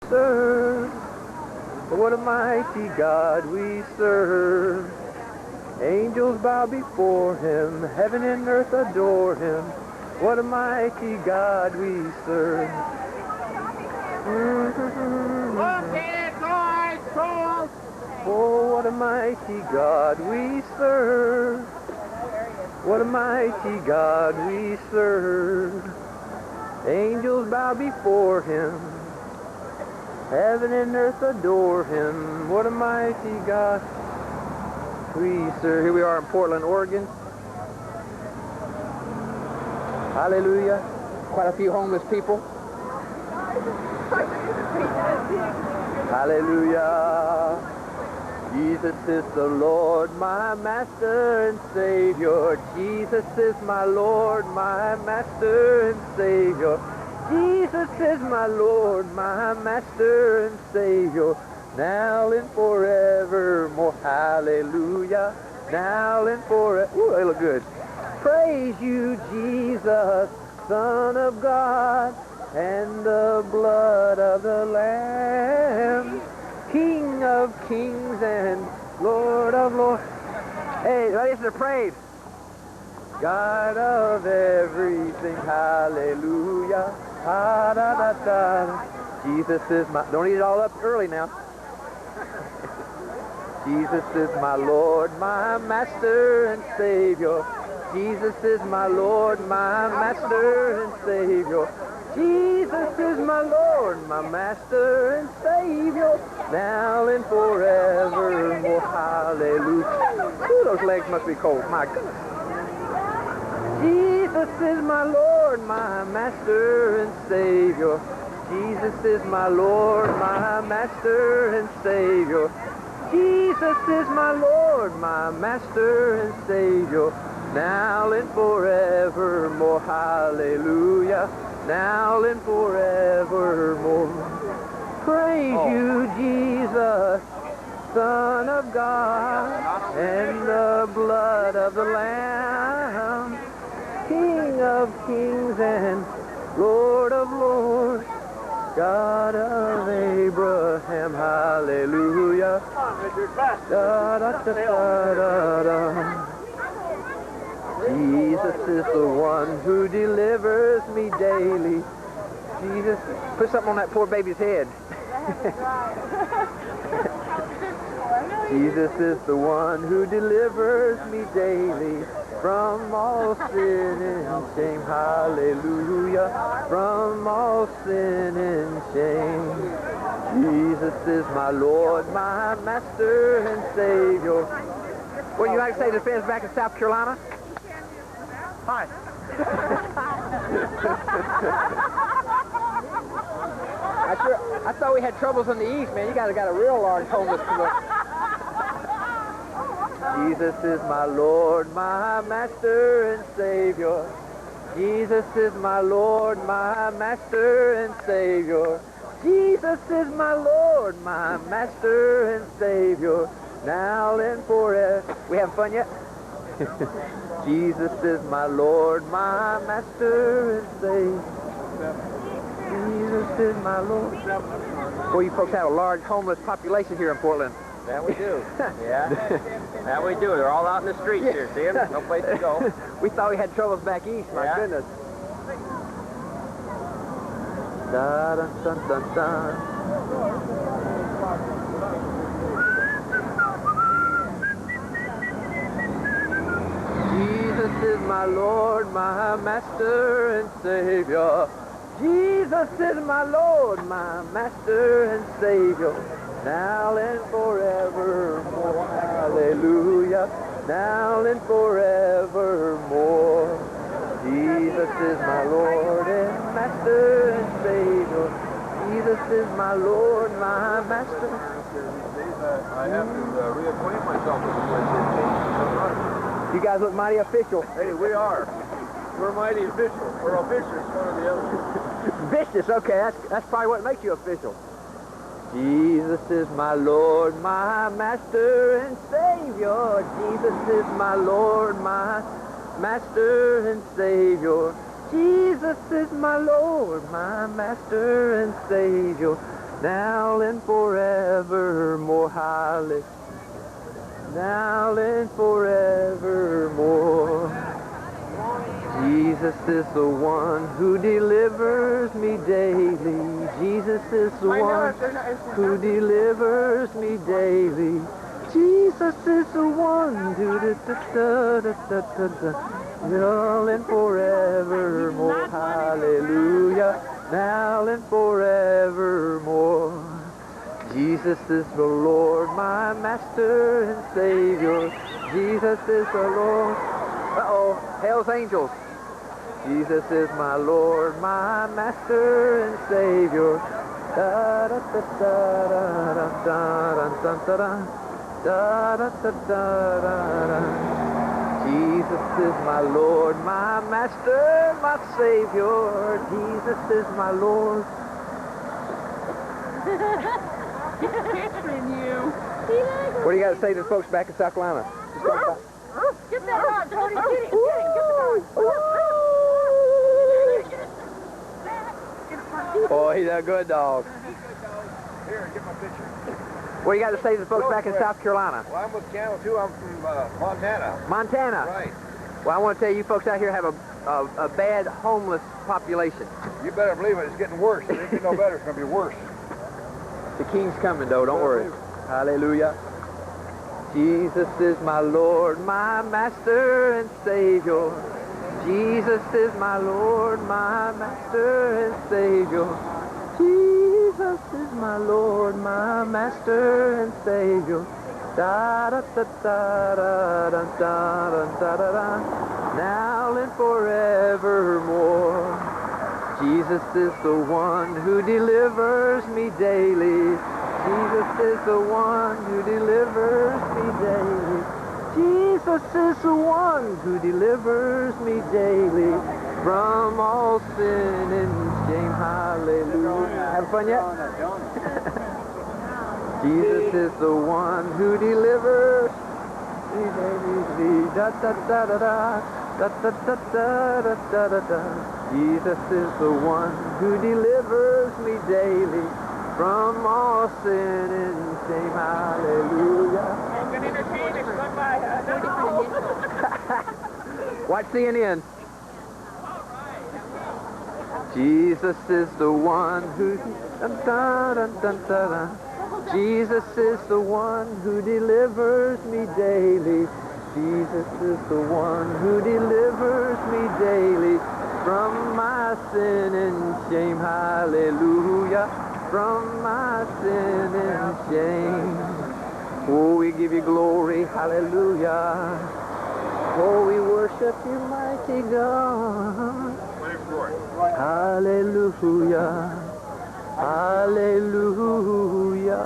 serve. What a mighty God we serve. Angels bow before him, heaven and earth adore him. What a mighty God we serve. Oh, what a mighty God we serve. What a mighty God we serve. Angels bow before him, heaven and earth adore him. What a mighty God we serve. Here we are in Portland, Oregon. Hallelujah. Quite a few homeless people. Hallelujah. Jesus is the Lord, my Master and Savior. Jesus is my Lord, my Master and Savior. Jesus is my Lord, my Master and Savior. Now and forevermore. Hallelujah. Now and forever. Ooh, they look good. Praise you, Jesus, Son of God, and the blood of the Lamb, King of kings and Lord of lords. Hey, listen to praise. God of everything, hallelujah. Ha, da, da, da. Jesus is my... Don't eat it all up early now. Jesus is my Lord, my Master and Savior. Jesus is my Lord, my Master and Savior. Jesus is my Lord, my Master and Savior, now and forevermore. Hallelujah. Ooh, those legs must be cold. My goodness. Jesus is my Lord, my Master and Savior. Jesus is my Lord, my Master and Savior. Jesus is my Lord, my Master and Savior, now and forevermore. Hallelujah. Now and forevermore. Praise you, Jesus, Son of God, and the blood of the Lamb, King of kings and Lord of lords, God of Abraham. Hallelujah. Da, da, da, da, da, da. Jesus is the one who delivers me daily. Jesus, put something on that poor baby's head. Jesus is the one who delivers me daily from all sin and shame. Hallelujah. From all sin and shame. Jesus is my Lord, my Master and Savior. What do you like to say to the fans back in South Carolina? Hi. I thought we had troubles in the east, man. You guys got a real large homeless community. Jesus is my Lord, my Master and Savior. Jesus is my Lord, my Master and Savior. Jesus is my Lord, my Master and Savior, now and forever. We having fun yet? Jesus is my Lord, my Master and Savior. Jesus is my Lord. Boy, you folks have a large homeless population here in Portland. That we do. Yeah. That we do. They're all out in the streets here, see them? No place to go. We thought we had troubles back east, my goodness. Da, dun, dun, dun, dun. Jesus is my Lord, my Master and Savior. Jesus is my Lord, my Master and Savior, now and forevermore. Hallelujah, now and forevermore. Jesus is my Lord and Master and Savior. Jesus is my Lord, my Master. I have to reacquaint myself with the place. You guys look mighty official. Hey, we are. We're mighty official. We're officious, one or the other. Vicious, okay, that's probably what makes you official. Jesus is my Lord, my Master and Savior. Jesus is my Lord, my Master and Savior. Jesus is my Lord, my Master and Savior, now and forevermore. Hallelujah. Now and forevermore. Jesus is the one who delivers me daily. Jesus is the one who delivers me daily. Jesus is the one who now and forevermore. Hallelujah. Now and forevermore. Jesus is the Lord, my Master and Savior. Jesus is the Lord. Uh-oh, Hell's Angels. Jesus is my Lord, my Master and Savior. Da da da da da da da da da da da. Jesus is my Lord, my Master, my Savior. Jesus is my Lord. Picturing you. What do you got to say to the folks back in South Carolina? Get that dog, Tony. Get it. Get the dog. Boy, he's a good dog. Here, get my picture. What do you got to say to the folks back in South Carolina? Well, I'm with Channel 2. I'm from Montana. Montana? Right. Well, I want to tell you folks out here have a bad homeless population. You better believe it. It's getting worse. It ain't no better. It's going to be worse. The king's coming, though. Don't worry. Hallelujah. Jesus is my Lord, my Master and Savior. Jesus is my Lord, my Master and Savior. Jesus is my Lord, my Master and Savior. Da da da da da da da da da da. Now and forevermore. Jesus is the one who delivers me daily. Jesus is the one who delivers me daily. Jesus is the one who delivers me daily from all sin and shame. Hallelujah. Having fun yet? Jesus is the one who delivers me daily. Da da da da da. Da da da da da da da da. Jesus is the one who delivers me daily from all sin and shame. Hallelujah. I'm going to entertain if you run by. Watch CNN. Jesus is the one who dun, dun, dun, dun, dun. Jesus is the one who delivers me daily. Jesus is the one who delivers me daily from my sin and shame. Hallelujah. From my sin and shame. Oh, we give you glory. Hallelujah. Oh, we worship you, mighty God. Hallelujah. Hallelujah.